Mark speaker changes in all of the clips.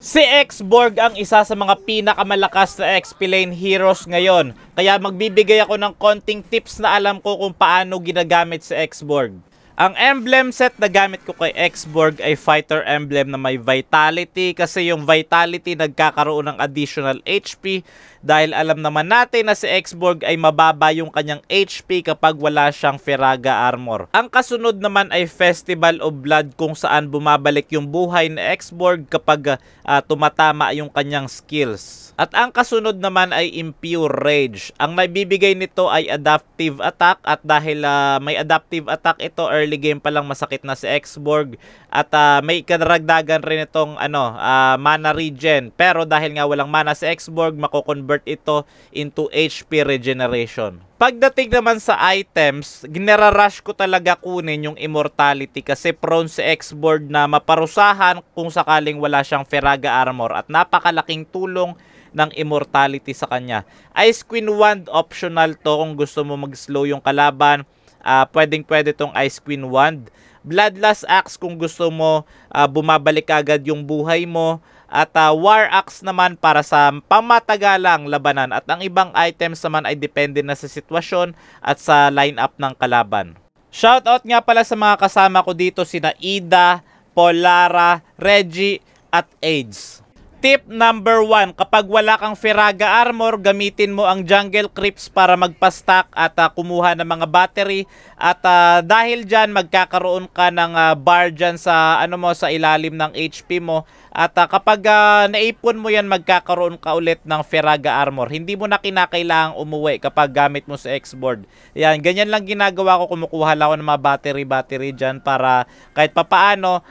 Speaker 1: Si X-Borg ang isa sa mga pinakamalakas na XP lane heroes ngayon. Kaya magbibigay ako ng konting tips na alam ko kung paano ginagamit si X-Borg. Ang emblem set na gamit ko kay X-Borg ay fighter emblem na may vitality kasi yung vitality nagkakaroon ng additional HP dahil alam naman natin na si X-Borg ay mababa yung kanyang HP kapag wala siyang Firaga armor. Ang kasunod naman ay Festival of Blood kung saan bumabalik yung buhay ni X-Borg kapag tumatama yung kanyang skills. At ang kasunod naman ay Impure Rage. Ang naibibigay nito ay adaptive attack at dahil may adaptive attack ito, early game pa lang masakit na si X-Borg at may kadaragdagan rin itong mana regen. Pero dahil nga walang mana si X-Borg, mako-convert ito into HP regeneration. Pagdating naman sa items, ginararush ko talaga kunin yung immortality kasi prone si X-Borg na maparusahan kung sakaling wala siyang Firaga armor at napakalaking tulong ng immortality sa kanya. Ice Queen Wand optional to kung gusto mo mag-slow yung kalaban. Pwede tong Ice Queen Wand. Bloodlust Axe kung gusto mo bumabalik agad yung buhay mo. At War Axe naman para sa pamatagalang labanan. At ang ibang items naman ay depende na sa sitwasyon at sa lineup ng kalaban. Shoutout nga pala sa mga kasama ko dito sina Ida, Polara, Reggie at AIDS. Tip number 1, kapag wala kang Firaga armor, gamitin mo ang Jungle Crypts para magpa-stack at kumuha ng mga battery. At dahil dyan, magkakaroon ka ng bar dyan sa, sa ilalim ng HP mo. At kapag naipon mo yan, magkakaroon ka ulit ng Firaga armor. Hindi mo na kinakailangang umuwi kapag gamit mo sa X-Board. Yan, ganyan lang ginagawa ko, kumukuha lang ako ng mga battery dyan para kahit papaano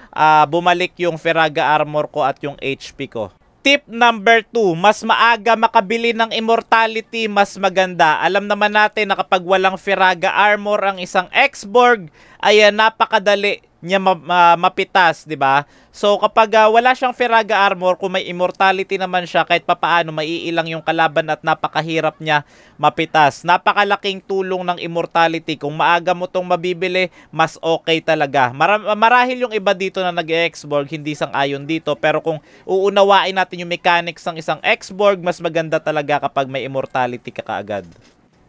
Speaker 1: bumalik yung Firaga armor ko at yung HP ko. Tip number 2, mas maaga makabili ng immortality, mas maganda. Alam naman natin na kapag walang Firaga armor ang isang X-Borg, ay napakadali niya mapitas, di ba? So kapag wala siyang Firaga armor, kung may immortality naman siya, kahit papaano maiilang yung kalaban at napakahirap niya mapitas. Napakalaking tulong ng immortality. Kung maaga mo tong mabibili, mas okay talaga. Marahil yung iba dito na nag-X-Borg, hindi sang-ayon dito. Pero kung uunawain natin yung mechanics ng isang X-Borg, mas maganda talaga kapag may immortality ka kaagad.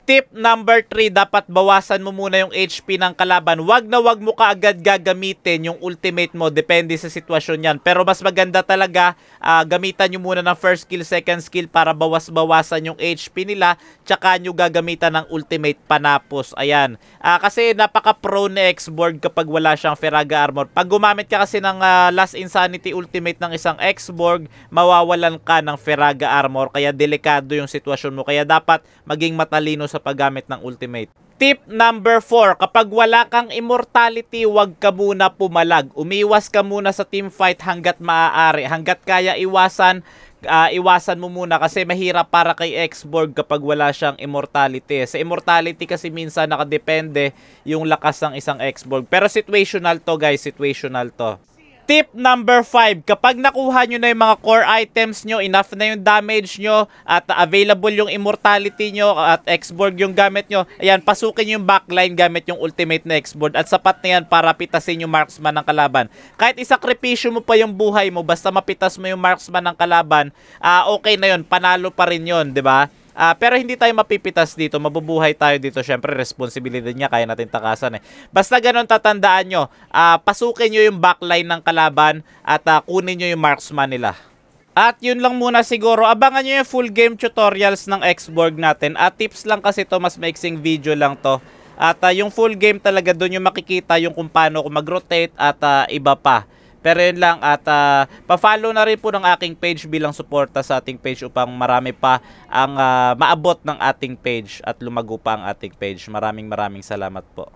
Speaker 1: Tip number 3, dapat bawasan mo muna yung HP ng kalaban. Wag mo kaagad gagamitin yung ultimate mo. Depende sa sitwasyon yan. Pero mas maganda talaga gamitan nyo muna ng first skill, second skill para bawasan yung HP nila. Tsaka nyo gagamitan ng ultimate panapos. Ayan. Kasi napaka-prone ni X-Borg kapag wala siyang Firaga armor. Pag gumamit ka kasi ng Last Insanity ultimate ng isang X-Borg, mawawalan ka ng Firaga armor. Kaya delikado yung sitwasyon mo. Kaya dapat maging matalino sa paggamit ng ultimate. Tip number 4, kapag wala kang immortality, wag ka muna pumalag. Umiwas ka muna sa teamfight hanggat maaari. Hanggat kaya iwasan mo muna kasi mahirap para kay X-Borg kapag wala siyang immortality. Sa immortality kasi minsan nakadepende yung lakas ng isang X-Borg. Pero situational to guys, situational to. Tip number 5, kapag nakuha nyo na yung mga core items nyo, enough na yung damage nyo, at available yung immortality nyo, at X-Borg yung gamit nyo, ayan, pasukin yung backline gamit yung ultimate na X-Borg, at sapat na yan para pitasin yung marksman ng kalaban. Kahit isakripisyo mo pa yung buhay mo, basta mapitas mo yung marksman ng kalaban, okay na yun, panalo pa rin yun, di ba? Pero hindi tayo mapipitas dito, mabubuhay tayo dito. Syempre, responsibilidad niya, kaya natin takasan eh. Basta ganun, tatandaan nyo, pasukin nyo yung backline ng kalaban at kunin nyo yung marksman nila. At yun lang muna siguro, abangan nyo yung full game tutorials ng X-Borg natin. Tips lang kasi to, mas maiksing video lang to. At yung full game talaga, doon yung makikita yung kung paano ko mag-rotate at iba pa. Pero yun lang, at pa-follow na rin po ng aking page bilang suporta sa ating page upang marami pa ang maabot ng ating page at lumago pa ang ating page. Maraming salamat po.